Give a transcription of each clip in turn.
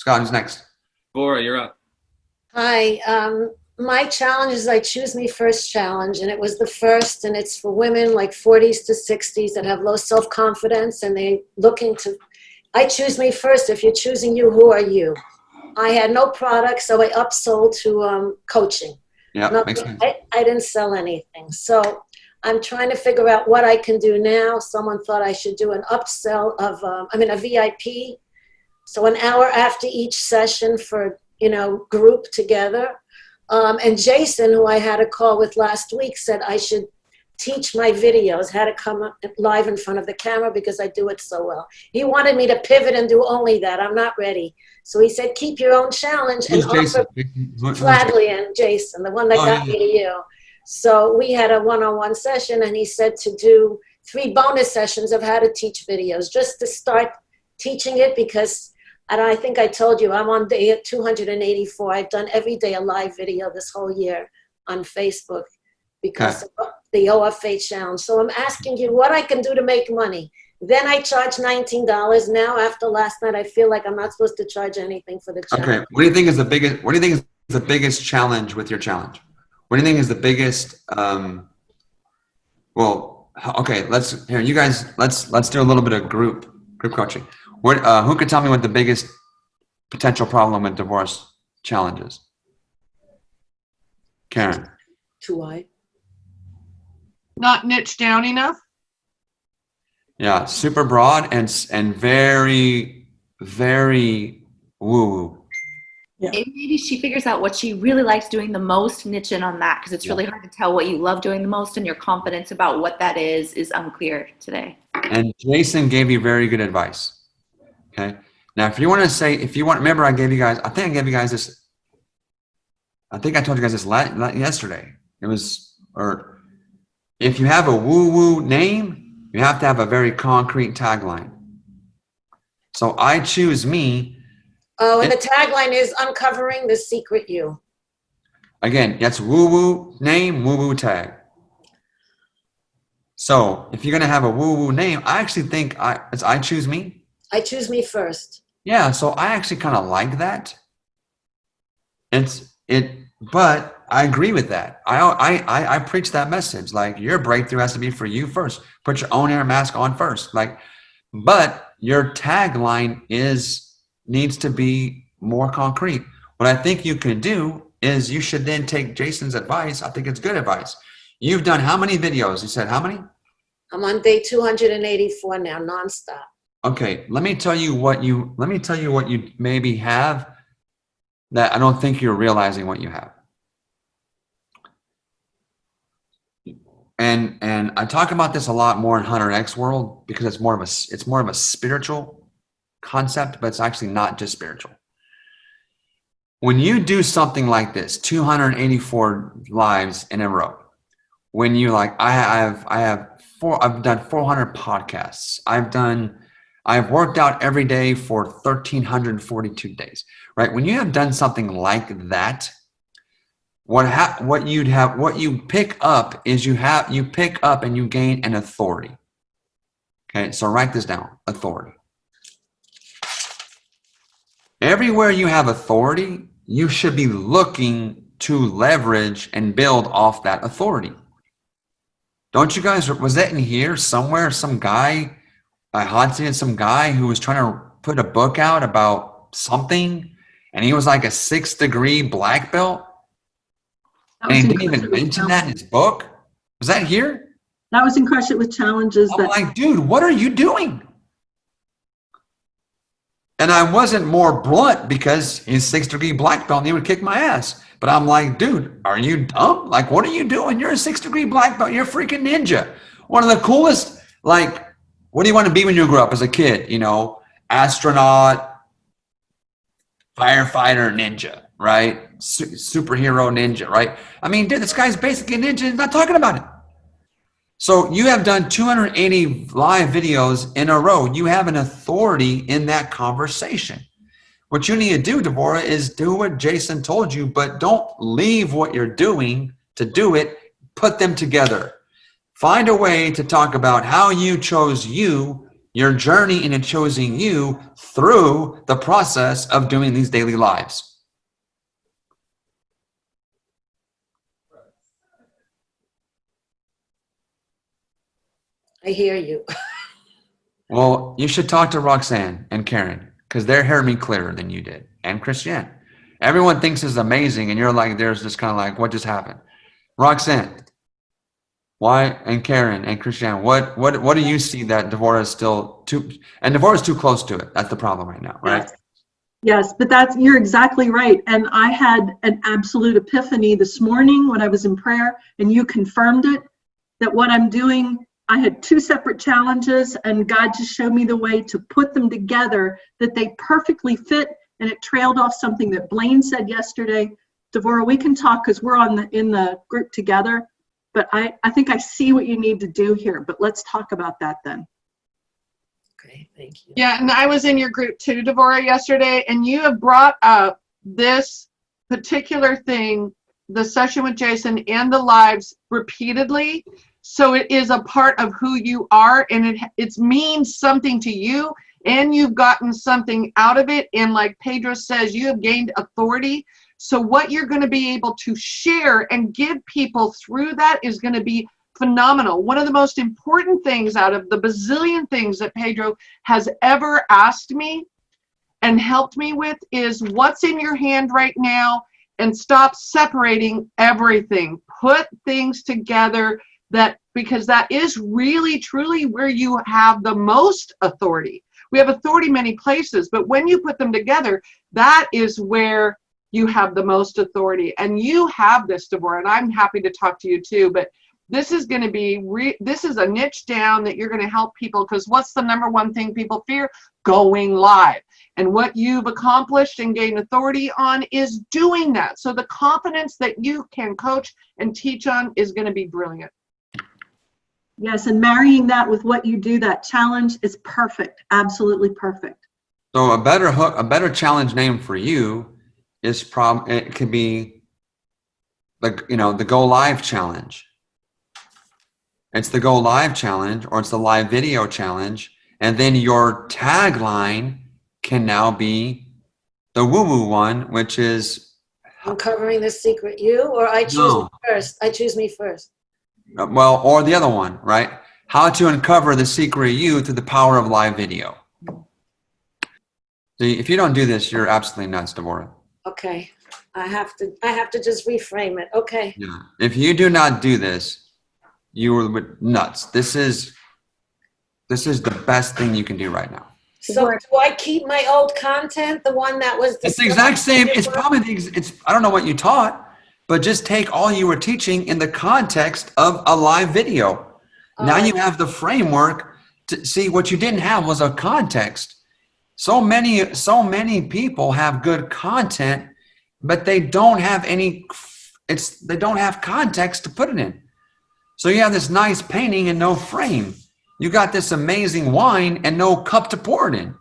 Scott, who's next? Bora, you're up. Hi. My challenge is I Choose Me First challenge, and it was the first, and it's for women like 40s to 60s that have low self-confidence, and they looking to, I choose me first. If you're choosing you, who are you? I had no product, so I upsold to coaching. Yeah, makes sense. I didn't sell anything. So I'm trying to figure out what I can do now. Someone thought I should do an upsell of, a VIP. So an hour after each session for, group together. And Jason, who I had a call with last week, said I should teach my videos how to come up live in front of the camera because I do it so well. He wanted me to pivot and do only that. I'm not ready. So he said, keep your own challenge. Who's and Jason? Fladley and Jason, the one that got me to you. So we had a one-on-one session, and he said to do 3 bonus sessions of how to teach videos, just to start teaching it because, and I think I told you, I'm on day 284. I've done every day a live video this whole year on Facebook because of the OFA challenge. So I'm asking you what I can do to make money. Then I charge $19. Now, after last night, I feel like I'm not supposed to charge anything for the challenge. Okay. What do you think is the biggest challenge with your challenge? What do you think is the biggest, you guys, let's do a little bit of group coaching. Who could tell me what the biggest potential problem with divorce challenge is? Karen. Too wide. Not niche down enough. Yeah, super broad and very, very woo-woo. Yeah. Maybe she figures out what she really likes doing the most, niche in on that, because it's really hard to tell what you love doing the most, and your confidence about what that is unclear today. And Jason gave you very good advice. Okay. Now, remember I gave you guys, I think I told you guys this yesterday. If you have a woo-woo name, you have to have a very concrete tagline. So I choose me. Oh, and the tagline is uncovering the secret you. Again, that's woo-woo name, woo-woo tag. So if you're going to have a woo-woo name, I actually think it's I choose me. I choose me first. Yeah, so I actually kind of like that. But I agree with that. I preach that message. Like, your breakthrough has to be for you first. Put your own air mask on first. But your tagline needs to be more concrete. What I think you can do is you should then take Jason's advice. I think it's good advice. You've done how many videos? You said how many? I'm on day 284 now, nonstop. Okay, let me tell you what you maybe have that I don't think you're realizing what you have. And I talk about this a lot more in Hunter X world because it's more of a spiritual concept, but it's actually not just spiritual. When you do something like this, 284 lives in a row, when you I've done 400 podcasts. I've worked out every day for 1,342 days, right? When you have done something like that, what you pick up is you pick up and you gain an authority. Okay, so write this down, authority. Everywhere you have authority, you should be looking to leverage and build off that authority. Don't you guys, was that in here somewhere, some guy, I had seen some guy who was trying to put a book out about something, and he was like a 6th degree black belt, and he didn't even mention that in his book? Was that here? That was in Crush It with Challenges. I'm like, dude, what are you doing? And I wasn't more blunt because he's 6th degree black belt and he would kick my ass. But I'm like, dude, are you dumb? Like, what are you doing? You're a 6th degree black belt. You're a freaking ninja. One of the coolest, what do you want to be when you grow up as a kid? Astronaut, firefighter, ninja, right? Superhero ninja, right? I mean, dude, this guy's basically a ninja. He's not talking about it. So you have done 280 live videos in a row. You have an authority in that conversation. What you need to do, Deborah, is do what Jason told you, but don't leave what you're doing to do it. Put them together. Find a way to talk about how you chose you your journey into choosing you through the process of doing these daily lives. I hear you. Well, you should talk to Roxanne and Karen because they're hearing me clearer than you did, and Christiane. Everyone thinks it's amazing, and you're like, there's just kind of like, what just happened? Roxanne, why, and Karen and Christiane, what do you see that Devorah is still too, and Devorah is too close to it? That's the problem right now, right? Yes, but you're exactly right. And I had an absolute epiphany this morning when I was in prayer, and you confirmed it, that what I'm doing, I had 2 separate challenges, and God just showed me the way to put them together, that they perfectly fit, and it trailed off something that Blaine said yesterday. Devorah, we can talk because we're in the group together, but I think I see what you need to do here, but let's talk about that then. Okay, thank you. Yeah, and I was in your group too, Devorah, yesterday, and you have brought up this particular thing, the session with Jason and the lives repeatedly. So it is a part of who you are, and it means something to you, and you've gotten something out of it. And like Pedro says, you have gained authority. So what you're going to be able to share and give people through that is going to be phenomenal. One of the most important things out of the bazillion things that Pedro has ever asked me and helped me with is what's in your hand right now, and stop separating everything. Put things together, because that is really truly where you have the most authority. We have authority many places, but when you put them together, that is where you have the most authority. And you have this, Devorah, and I'm happy to talk to you too, but this is going to be, this is a niche down that you're going to help people, because what's the number one thing people fear? Going live. And what you've accomplished and gained authority on is doing that. So the confidence that you can coach and teach on is going to be brilliant. Yes, and marrying that with what you do, that challenge, is perfect. Absolutely perfect. So a better challenge name for you is it could be the Go Live Challenge. It's the Go Live Challenge, or it's the Live Video Challenge, and then your tagline can now be the woo-woo one, which is Uncovering the secret you, or I choose me first. I choose me first. Well, or the other one, right? How to uncover the secret you through the power of live video. See, if you don't do this, you're absolutely nuts, Devorah. Okay, I have to just reframe it. Okay. Yeah. If you do not do this, you are nuts. This is the best thing you can do right now. So do I keep my old content, the one that was? It's the exact same. It's probably I don't know what you taught, but just take all you were teaching in the context of a live video. Now you have the framework to see. What you didn't have was a context. So many people have good content, but they don't have they don't have context to put it in. So you have this nice painting and no frame. You got this amazing wine and no cup to pour it in.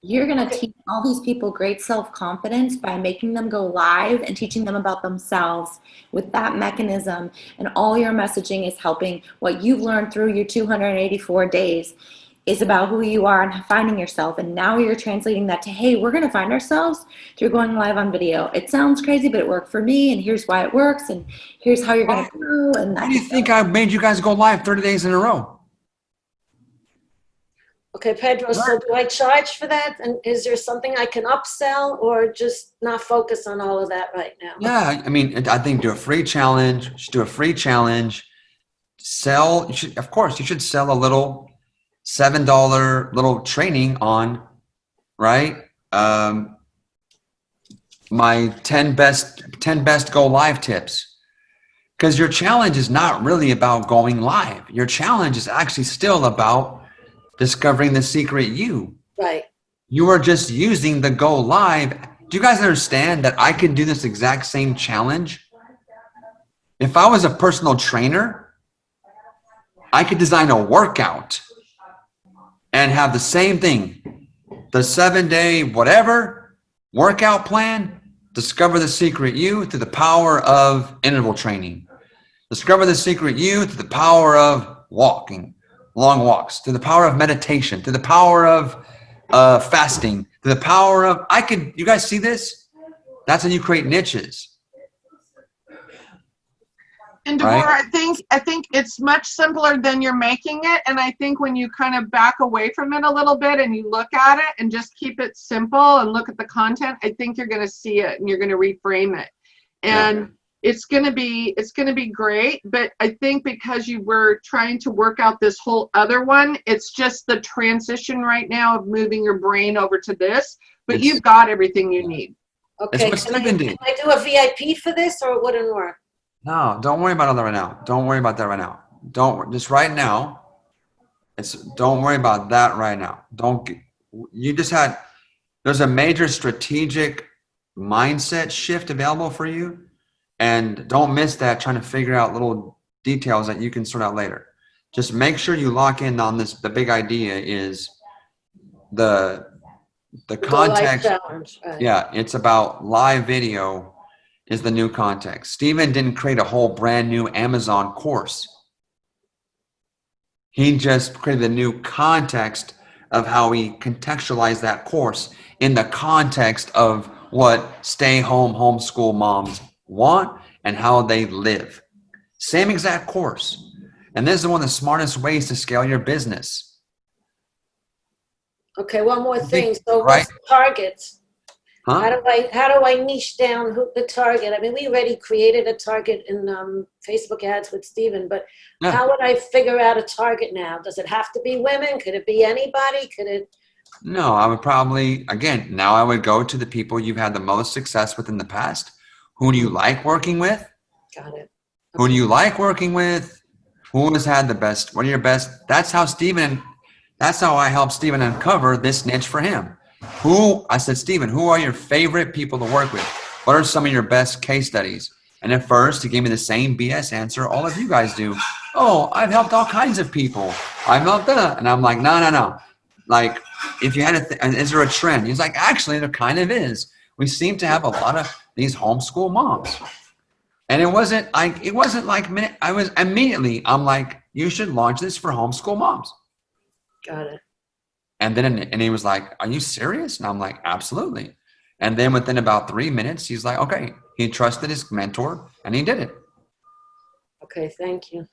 You're going to teach all these people great self-confidence by making them go live and teaching them about themselves with that mechanism. And all your messaging is helping. What you've learned through your 284 days is about who you are and finding yourself. And now you're translating that to, hey, we're going to find ourselves through going live on video. It sounds crazy, but it worked for me. And here's why it works. And here's how you're going to grow. And why do you think I made you guys go live 30 days in a row? Okay, Pedro, so do I charge for that? And is there something I can upsell, or just not focus on all of that right now? Yeah, I mean, I think do a free challenge. Just do a free challenge. Sell, of course, you should sell a little $7 little training on, right? My 10 best go live tips. Because your challenge is not really about going live. Your challenge is actually still about discovering the secret you. Right. You are just using the go live. Do you guys understand that I can do this exact same challenge? If I was a personal trainer, I could design a workout and have the same thing, the 7-day whatever workout plan. Discover the secret you through the power of interval training. Discover the secret you through the power of walking. long walks, through the power of meditation, through the power of fasting, through the power of, you guys see this? That's how you create niches. And Deborah, Right? I think it's much simpler than you're making it. And I think when you kind of back away from it a little bit and you look at it and just keep it simple and look at the content, I think you're going to see it and you're going to reframe it. And it's going to be great. But I think because you were trying to work out this whole other one, it's just the transition right now of moving your brain over to this. But you've got everything you need. Okay, It's what Stephen did. can I do a VIP for this, or it wouldn't work? No, don't worry about that right now. Don't worry about that right now. Just right now. Don't worry about that right now. There's a major strategic mindset shift available for you. And don't miss that, trying to figure out little details that you can sort out later. Just make sure you lock in on this. The big idea is the context. Challenge, right. Yeah, it's about live video is the new context. Stephen didn't create a whole brand new Amazon course. He just created a new context of how he contextualized that course in the context of what stay-home homeschool moms want and how they live. Same exact course. And this is one of the smartest ways to scale your business. Okay, one more thing. So Right? what's the targets? Huh? How do I niche down who the target? I mean, we already created a target in Facebook ads with Steven, but Yeah. how would I figure out a target now? Does it have to be women? Could it be anybody? Could it? No, I would probably, again, now I would go to the people you've had the most success with in the past. Who do you like working with? Got it. Who do you like working with? Who has had the best? What are your best? That's how I helped Stephen uncover this niche for him. I said, Stephen, who are your favorite people to work with? What are some of your best case studies? And at first, he gave me the same BS answer all of you guys do. Oh, I've helped all kinds of people. I've helped that. And I'm like, no. Like, if you had is there a trend? He's like, actually, there kind of is. We seem to have a lot of these homeschool moms. And it wasn't like, I'm like, you should launch this for homeschool moms. Got it. And he was like, are you serious? And I'm like, absolutely. And then within about 3 minutes, he's like, okay, he trusted his mentor and he did it. Okay, thank you.